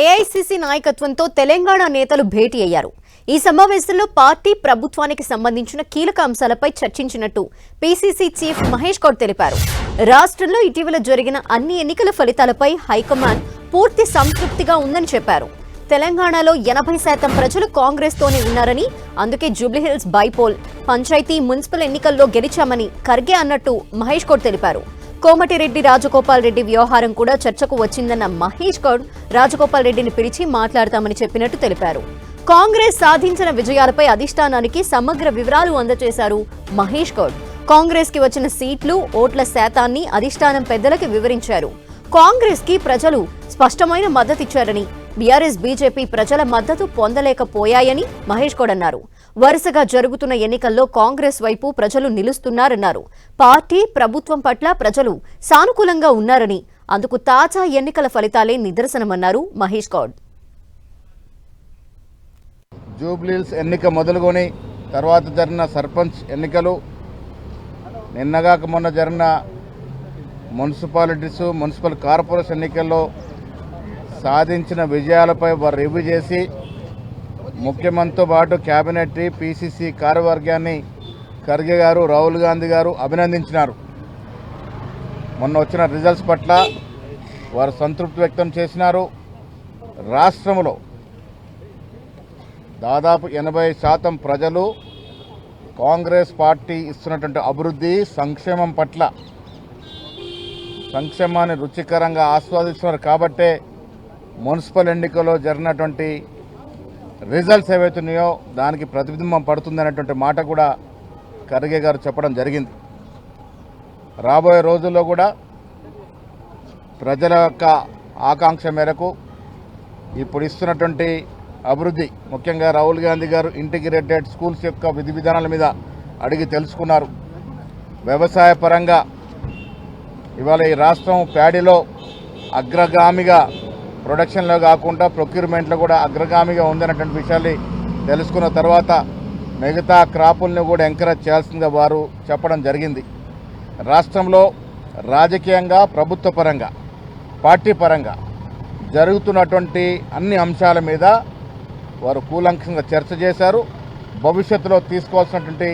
AICC నాయకత్వంతో Telangana నేతలు భేటీ అయ్యారు. ఈ సమావేశంలో పార్టీ ప్రభుత్వానికి సంబంధించిన కీలక అంశాలపై చర్చించినట్టు పీసీసీ చీఫ్ మహేష్ గౌడ్ తెలిపారు. రాష్ట్రంలో ఇటీవల జరిగిన అన్ని ఎన్నికల ఫలితాలపై హైకమాండ్ పూర్తి సంతృప్తిగా ఉందని చెప్పారు. తెలంగాణలో 80% ప్రజలు కాంగ్రెస్ తోనే ఉన్నారని, అందుకే జూబ్లీహిల్స్ బైపోల్, పంచాయతీ, మున్సిపల్ ఎన్నికల్లో గెలిచామని ఖర్గే అన్నట్టు మహేష్ గౌడ్ తెలిపారు. కోమటిరెడ్డి రాజగోపాల్ రెడ్డి వ్యవహారం కూడా చర్చకు వచ్చిందన్న మహేష్ గౌడ్ రాజగోపాల్ రెడ్డిని పిలిచి మాట్లాడతామని చెప్పినట్టు తెలిపారు. కాంగ్రెస్ సాధించిన విజయాలపై అధిష్టానానికి సమగ్ర వివరాలు అందజేశారు మహేష్ గౌడ్. కాంగ్రెస్ కి వచ్చిన సీట్లు, ఓట్ల శాతాన్ని అధిష్టానం పెద్దలకు వివరించారు. కాంగ్రెస్ కి ప్రజలు స్పష్టమైన మద్దతిచ్చారని, బీఆర్ఎస్, బీజేపీ ప్రజల మద్దతు పొందలేకపోయాయని మహేష్ గౌడ్ అన్నారు. వరుసగా జరుగుతున్న ఎన్నికల్లో కాంగ్రెస్ వైపు ప్రజలు నిలుస్తున్నారన్నారు. పార్టీ, ప్రభుత్వం పట్ల ప్రజలు సానుకూలంగా ఉన్నారని, అందుకు తాజా ఎన్నికల ఫలితాలే నిదర్శనమన్నారు మహేష్ గౌడ్. జూబ్లీహిల్స్ ఎన్నిక మొదలుకొని తర్వాత జరిగిన సర్పంచ్ ఎన్నికలు, నిన్నగాక మొన్న జరిగిన మున్సిపాలిటీస్, మున్సిపల్ కార్పొరేషన్ ఎన్నికల్లో సాధించిన విజయాలపై వారు రివ్యూ చేసి ముఖ్యమంత్రితో పాటు కేబినెట్, పీసీసీ కార్యవర్గాన్ని ఖర్గే గారు, రాహుల్ గాంధీ గారు అభినందించినారు. మొన్న వచ్చిన రిజల్ట్స్ పట్ల వారు సంతృప్తి వ్యక్తం చేసినారు. రాష్ట్రంలో దాదాపు 80% ప్రజలు కాంగ్రెస్ పార్టీ ఇస్తున్నటువంటి అభివృద్ధి, సంక్షేమం పట్ల, సంక్షేమాన్ని రుచికరంగా ఆస్వాదిస్తున్నారు. కాబట్టే మున్సిపల్ ఎన్నికల్లో జరిగినటువంటి రిజల్ట్స్ ఏవైతున్నాయో దానికి ప్రతిబింబం పడుతుందనేటువంటి మాట కూడా ఖర్గే గారు చెప్పడం జరిగింది. రాబోయే రోజుల్లో కూడా ప్రజల యొక్క ఆకాంక్ష మేరకు ఇప్పుడు ఇస్తున్నటువంటి అభివృద్ధి, ముఖ్యంగా రాహుల్ గాంధీ గారు ఇంటిగ్రేటెడ్ స్కూల్స్ యొక్క విధి విధానాల మీద అడిగి తెలుసుకున్నారు. వ్యవసాయ పరంగా ఇవాళ ఈ రాష్ట్రం ప్యాడీలో అగ్రగామిగా, ప్రొడక్షన్లో కాకుండా ప్రొక్యూర్మెంట్లో కూడా అగ్రగామిగా ఉందన్నటువంటి విషయాన్ని తెలుసుకున్న తర్వాత మిగతా క్రాపుల్ని కూడా ఎంకరేజ్ చేయాల్సిందిగా వారు చెప్పడం జరిగింది. రాష్ట్రంలో రాజకీయంగా, ప్రభుత్వ పరంగా, పార్టీ పరంగా జరుగుతున్నటువంటి అన్ని అంశాల మీద వారు కూలంకషంగా చర్చ చేశారు. భవిష్యత్తులో తీసుకోవాల్సినటువంటి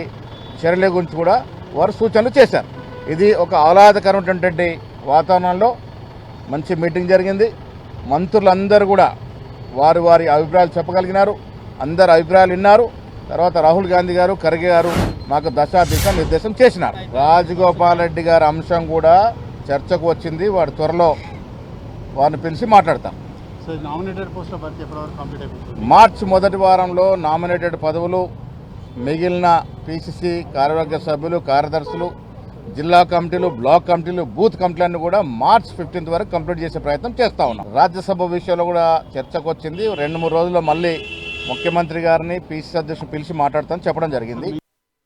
చర్యల గురించి కూడా వారు సూచనలు చేశారు. ఇది ఒక ఆహ్లాదకరమైనటువంటి వాతావరణంలో మంచి మీటింగ్ జరిగింది. మంత్రులందరూ కూడా వారి వారి అభిప్రాయాలు చెప్పగలిగినారు. అందరు అభిప్రాయాలు విన్నారు. తర్వాత రాహుల్ గాంధీ గారు, ఖర్గే గారు మాకు దిశ నిర్దేశం చేసినారు. రాజగోపాల్ రెడ్డి గారి అంశం కూడా చర్చకు వచ్చింది. వాడు త్వరలో వారిని పిలిచి మాట్లాడతాం. మార్చి మొదటి వారంలో నామినేటెడ్ పదవులు, మిగిలిన పీసీసీ కార్యవర్గ సభ్యులు, కార్యదర్శులు, జిల్లా కమిటీలు, బ్లాక్ కమిటీలు, బూత్ కమిటీలన్నీ కూడా మార్చ్ 15 వరకు కంప్లీట్ చేసే ప్రయత్నం చేస్తా ఉన్నాం. రాజ్యసభ విషయంలో కూడా చర్చకు వచ్చింది. 2-3 రోజుల్లో మళ్ళీ ముఖ్యమంత్రి గారిని, పీసీసీ అధ్యక్షుడు పిలిచి మాట్లాడతామని చెప్పడం జరిగింది.